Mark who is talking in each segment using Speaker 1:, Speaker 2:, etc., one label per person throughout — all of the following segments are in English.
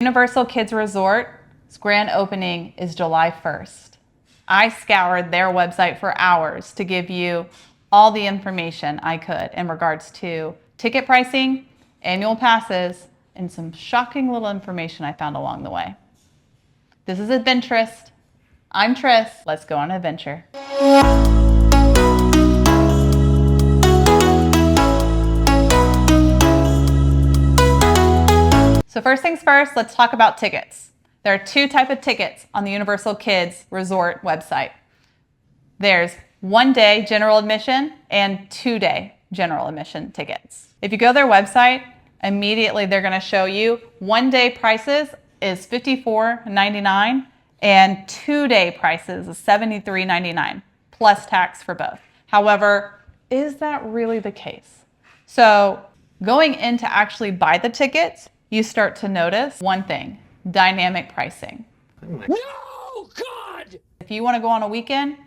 Speaker 1: Universal Kids Resort's grand opening is July 1st. I scoured their website for hours to give you all the information I could in regards to ticket pricing, annual passes, and some shocking little information I found along the way. This is Adventurous. I'm Tris. Let's go on an adventure. So first things first, let's talk about tickets. There are two types of tickets on the Universal Kids Resort website. There's 1-day general admission and 2-day general admission tickets. If you go to their website, immediately they're going to show you 1-day prices is $54.99 and 2-day prices is $73.99 plus tax for both. However, is that really the case? So going in to actually buy the tickets, you start to notice one thing: dynamic pricing.
Speaker 2: No, God!
Speaker 1: If you want to go on a weekend,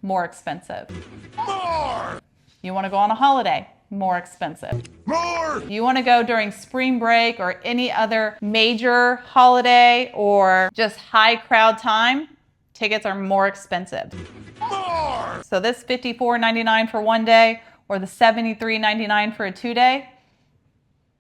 Speaker 1: more expensive.
Speaker 2: More!
Speaker 1: You want to go on a holiday, more expensive.
Speaker 2: More!
Speaker 1: You want to go during spring break or any other major holiday or just high crowd time, tickets are more expensive.
Speaker 2: More!
Speaker 1: So this $54.99 for 1 day or the $73.99 for a 2-day,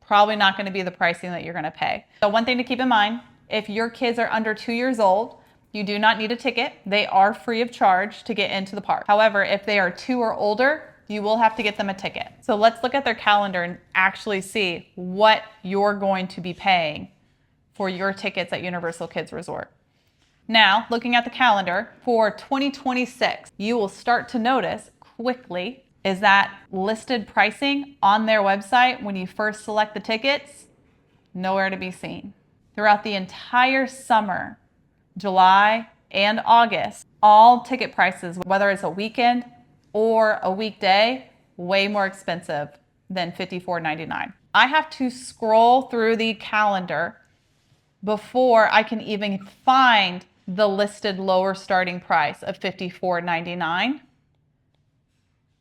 Speaker 1: probably not going to be the pricing that you're going to pay. So one thing to keep in mind, if your kids are under 2 years old, you do not need a ticket. They are free of charge to get into the park. However, if they are 2 or older, you will have to get them a ticket. So let's look at their calendar and actually see what you're going to be paying for your tickets at Universal Kids Resort. Now, looking at the calendar for 2026, you will start to notice quickly is that listed pricing on their website when you first select the tickets, nowhere to be seen. Throughout the entire summer, July and August, all ticket prices, whether it's a weekend or a weekday, way more expensive than $54.99. I have to scroll through the calendar before I can even find the listed lower starting price of $54.99.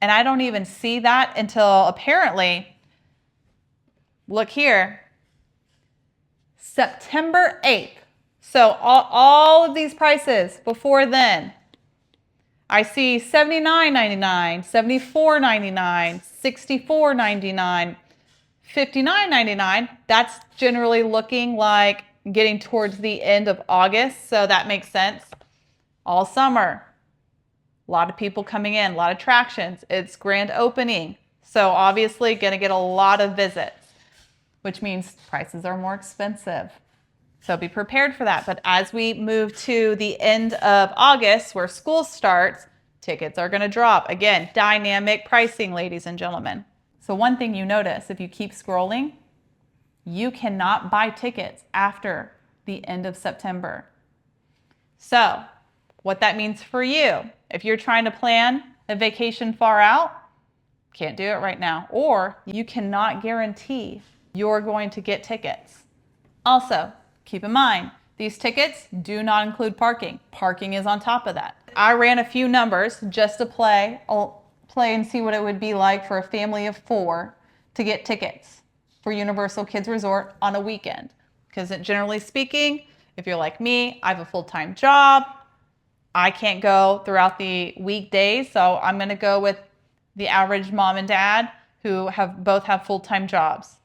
Speaker 1: And I don't even see that until apparently, look here, September 8th. So all of these prices before then, I see $79.99, $74.99, $64.99, $59.99. That's generally looking like getting towards the end of August, so that makes sense. All summer, a lot of people coming in, a lot of attractions. It's grand opening, so obviously going to get a lot of visits, which means prices are more expensive. So be prepared for that. But as we move to the end of August, where school starts, tickets are going to drop. Again, dynamic pricing, ladies and gentlemen. So one thing you notice, if you keep scrolling, you cannot buy tickets after the end of September. So what that means for you, if you're trying to plan a vacation far out, can't do it right now. Or you cannot guarantee you're going to get tickets. Also, keep in mind, these tickets do not include parking. Parking is on top of that. I ran a few numbers just to play and see what it would be like for a family of 4 to get tickets for Universal Kids Resort on a weekend. Because generally speaking, if you're like me, I have a full-time job. I can't go throughout the weekdays, so I'm going to go with the average mom and dad who both have full-time jobs.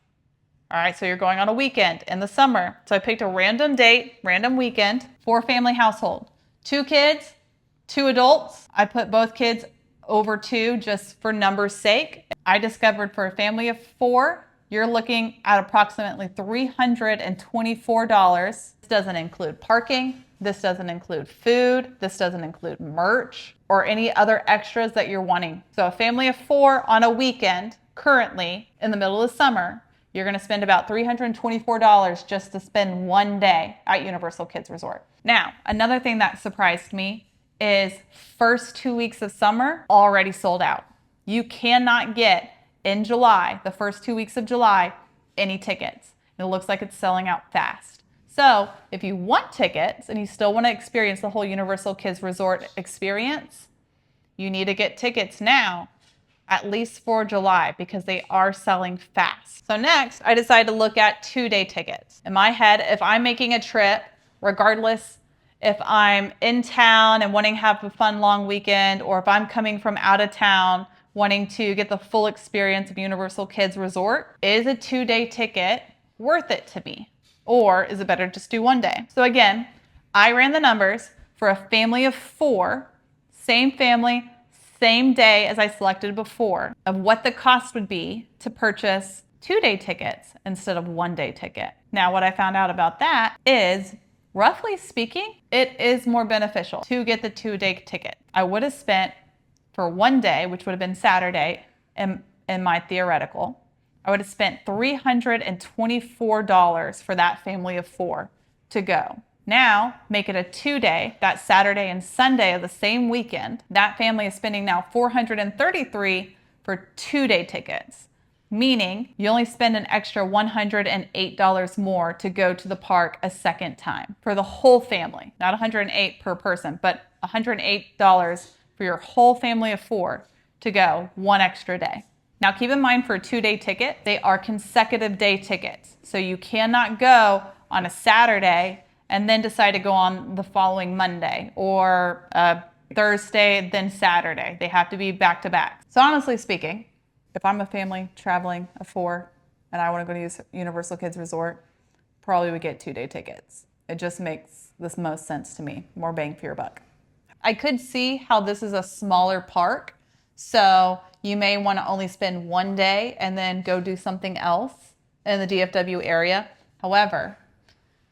Speaker 1: All right, so you're going on a weekend in the summer. So I picked a random date, random weekend, 4-family household. 2 kids, 2 adults. I put both kids over 2 just for numbers' sake. I discovered for a family of 4, you're looking at approximately $324. This doesn't include parking. This doesn't include food. This doesn't include merch or any other extras that you're wanting. So a family of 4 on a weekend, currently in the middle of summer, you're going to spend about $324 just to spend 1 day at Universal Kids Resort. Now, another thing that surprised me is first 2 weeks of summer already sold out. You cannot get in July, the first 2 weeks of July, any tickets. It looks like it's selling out fast. So if you want tickets and you still want to experience the whole Universal Kids Resort experience, you need to get tickets now at least for July, because they are selling fast. So next, I decided to look at 2-day tickets. In my head, if I'm making a trip, regardless if I'm in town and wanting to have a fun long weekend, or if I'm coming from out of town wanting to get the full experience of Universal Kids Resort, is a 2-day ticket worth it to me? Or is it better to just do 1 day? So again, I ran the numbers for a family of 4, same family, same day as I selected before, of what the cost would be to purchase 2-day tickets instead of 1-day ticket. Now, what I found out about that is, roughly speaking, it is more beneficial to get the 2-day ticket. I would have spent for 1 day, which would have been Saturday in my theoretical, I would have spent $324 for that family of 4 to go. Now, make it a 2-day, that Saturday and Sunday of the same weekend. That family is spending now $433 for 2-day tickets, meaning you only spend an extra $108 more to go to the park a second time for the whole family. Not $108 per person, but $108 for your whole family of 4 to go 1 extra day. Now, keep in mind, for a 2-day ticket, they are consecutive day tickets. So you cannot go on a Saturday and then decide to go on the following Monday, or Thursday, then Saturday. They have to be back to back. So honestly speaking, if I'm a family traveling of 4 and I want to go to Universal Kids Resort, probably would get 2-day tickets. It just makes the most sense to me. More bang for your buck. I could see how this is a smaller park, so you may want to only spend 1 day and then go do something else in the DFW area. However,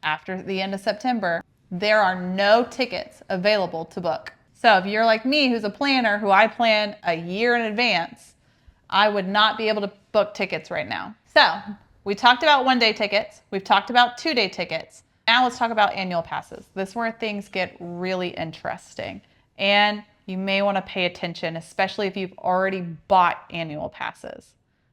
Speaker 1: after the end of September, there are no tickets available to book. So if you're like me, who's a planner, who I plan a year in advance, I would not be able to book tickets right now. So we talked about 1-day tickets. We've talked about 2-day tickets. Now let's talk about annual passes. This is where things get really interesting. And you may want to pay attention, especially if you've already bought annual passes.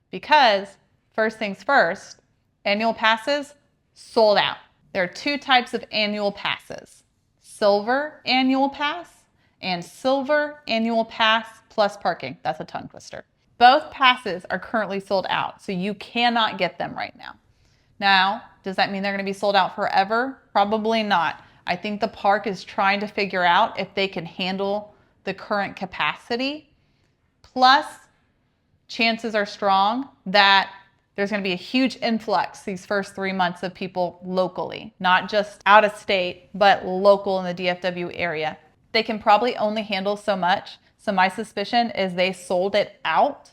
Speaker 1: Because first things first, annual passes sold out. There are 2 types of annual passes: silver annual pass and silver annual pass plus parking. That's a tongue twister. Both passes are currently sold out, so you cannot get them right now. Now, does that mean they're going to be sold out forever? Probably not. I think the park is trying to figure out if they can handle the current capacity. Plus, chances are strong that there's going to be a huge influx these first 3 months of people locally, not just out of state, but local in the DFW area. They can probably only handle so much. So my suspicion is they sold it out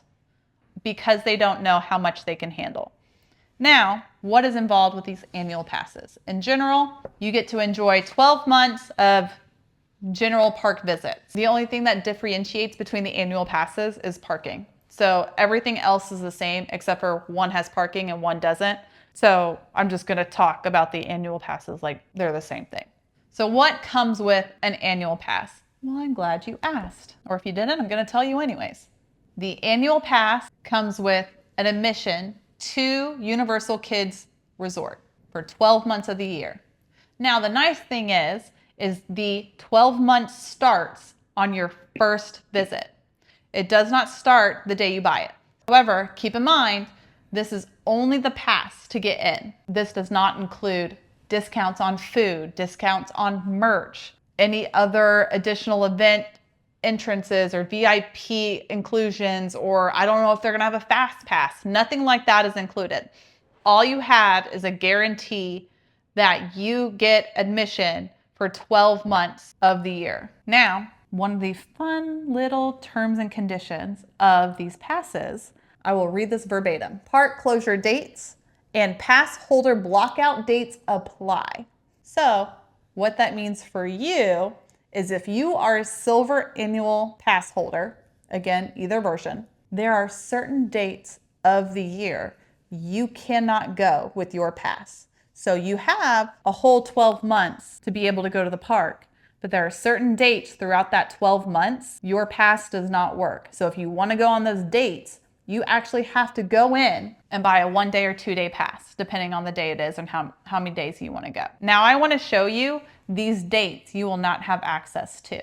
Speaker 1: because they don't know how much they can handle. Now, what is involved with these annual passes? In general, you get to enjoy 12 months of general park visits. The only thing that differentiates between the annual passes is parking. So everything else is the same, except for one has parking and one doesn't. So I'm just going to talk about the annual passes like they're the same thing. So what comes with an annual pass? Well, I'm glad you asked. Or if you didn't, I'm going to tell you anyways. The annual pass comes with an admission to Universal Kids Resort for 12 months of the year. Now, the nice thing is the 12 months starts on your first visit. It does not start the day you buy it. However, keep in mind, this is only the pass to get in. This does not include discounts on food, discounts on merch, any other additional event entrances or VIP inclusions, or I don't know if they're going to have a fast pass. Nothing like that is included. All you have is a guarantee that you get admission for 12 months of the year. Now, one of the fun little terms and conditions of these passes, I will read this verbatim. Park closure dates and pass holder blockout dates apply. So what that means for you is if you are a silver annual pass holder, again, either version, there are certain dates of the year you cannot go with your pass. So you have a whole 12 months to be able to go to the park, but there are certain dates throughout that 12 months your pass does not work. So if you want to go on those dates, you actually have to go in and buy a 1 day or 2 day pass, depending on the day it is and how many days you want to go. Now I want to show you these dates you will not have access to.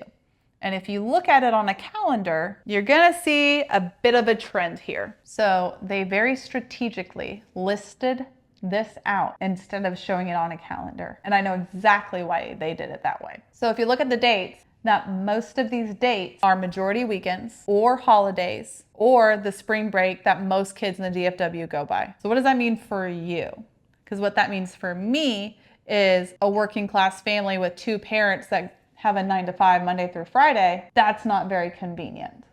Speaker 1: And if you look at it on a calendar, you're gonna see a bit of a trend here. So they very strategically listed this out instead of showing it on a calendar. And I know exactly why they did it that way. So if you look at the dates, that most of these dates are majority weekends or holidays or the spring break that most kids in the DFW go by. So what does that mean for you? Because what that means for me is a working class family with two parents that have a 9 to 5 Monday through Friday. That's not very convenient.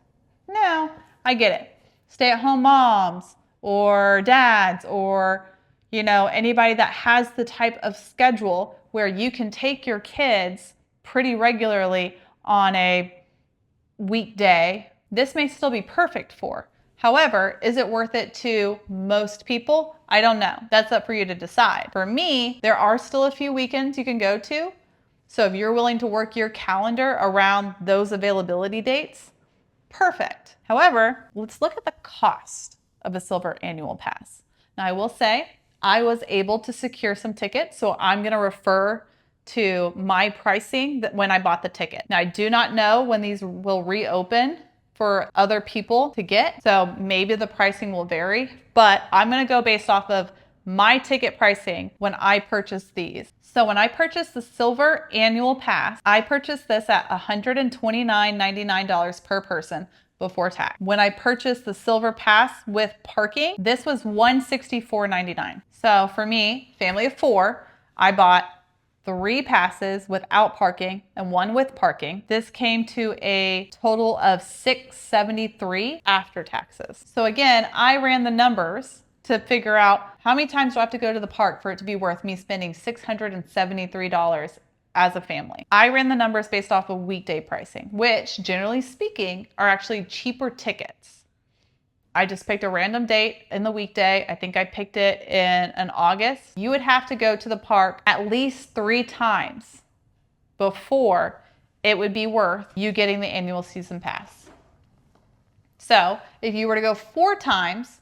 Speaker 1: Now, I get it. Stay-at-home moms or dads or anybody that has the type of schedule where you can take your kids pretty regularly on a weekday, this may still be perfect for. However, is it worth it to most people? I don't know. That's up for you to decide. For me, there are still a few weekends you can go to. So if you're willing to work your calendar around those availability dates, perfect. However, let's look at the cost of a silver annual pass. Now, I will say I was able to secure some tickets, so I'm going to refer to my pricing when I bought the ticket. Now, I do not know when these will reopen for other people to get, so maybe the pricing will vary, but I'm going to go based off of my ticket pricing when I purchased these. So when I purchased the silver annual pass, I purchased this at $129.99 per person before tax. When I purchased the silver pass with parking, this was $164.99. So for me, family of 4, I bought 3 passes without parking and 1 with parking. This came to a total of $673 after taxes. So again, I ran the numbers to figure out how many times do I have to go to the park for it to be worth me spending $673 as a family. I ran the numbers based off of weekday pricing, which generally speaking are actually cheaper tickets. I just picked a random date in the weekday. I think I picked it in August. You would have to go to the park at least 3 times before it would be worth you getting the annual season pass. So if you were to go 4 times,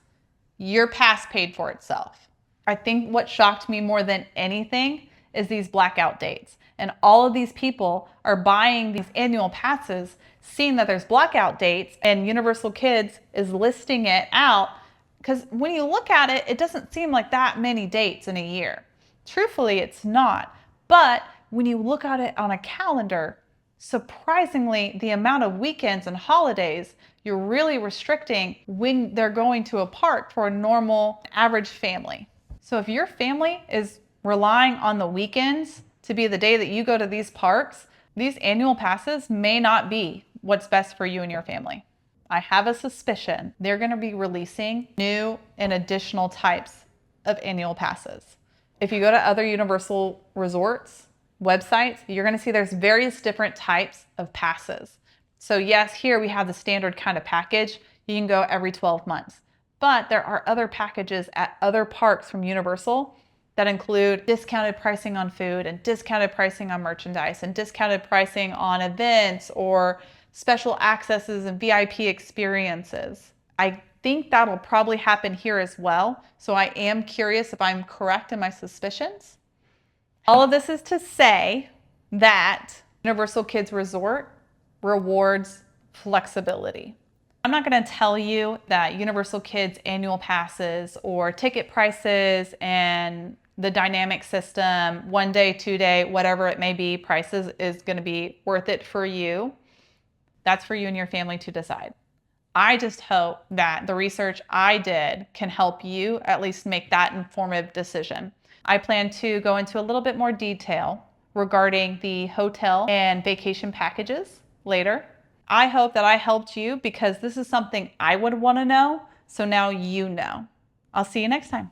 Speaker 1: your pass paid for itself. I think what shocked me more than anything is these blackout dates. And all of these people are buying these annual passes, seeing that there's blackout dates, and Universal Kids is listing it out. Because when you look at it, it doesn't seem like that many dates in a year. Truthfully, it's not. But when you look at it on a calendar, surprisingly, the amount of weekends and holidays, you're really restricting when they're going to a park for a normal average family. So if your family is relying on the weekends to be the day that you go to these parks, these annual passes may not be what's best for you and your family. I have a suspicion they're going to be releasing new and additional types of annual passes. If you go to other Universal resorts websites, you're going to see there's various different types of passes. So yes, here we have the standard kind of package. You can go every 12 months. But there are other packages at other parks from Universal that include discounted pricing on food and discounted pricing on merchandise and discounted pricing on events or special accesses and VIP experiences. I think that'll probably happen here as well. So I am curious if I'm correct in my suspicions. All of this is to say that Universal Kids Resort rewards flexibility. I'm not going to tell you that Universal Kids annual passes or ticket prices and the dynamic system, 1 day, 2 day, whatever it may be, prices is going to be worth it for you. That's for you and your family to decide. I just hope that the research I did can help you at least make that informative decision. I plan to go into a little bit more detail regarding the hotel and vacation packages later. I hope that I helped you because this is something I would want to know, so now you know. I'll see you next time.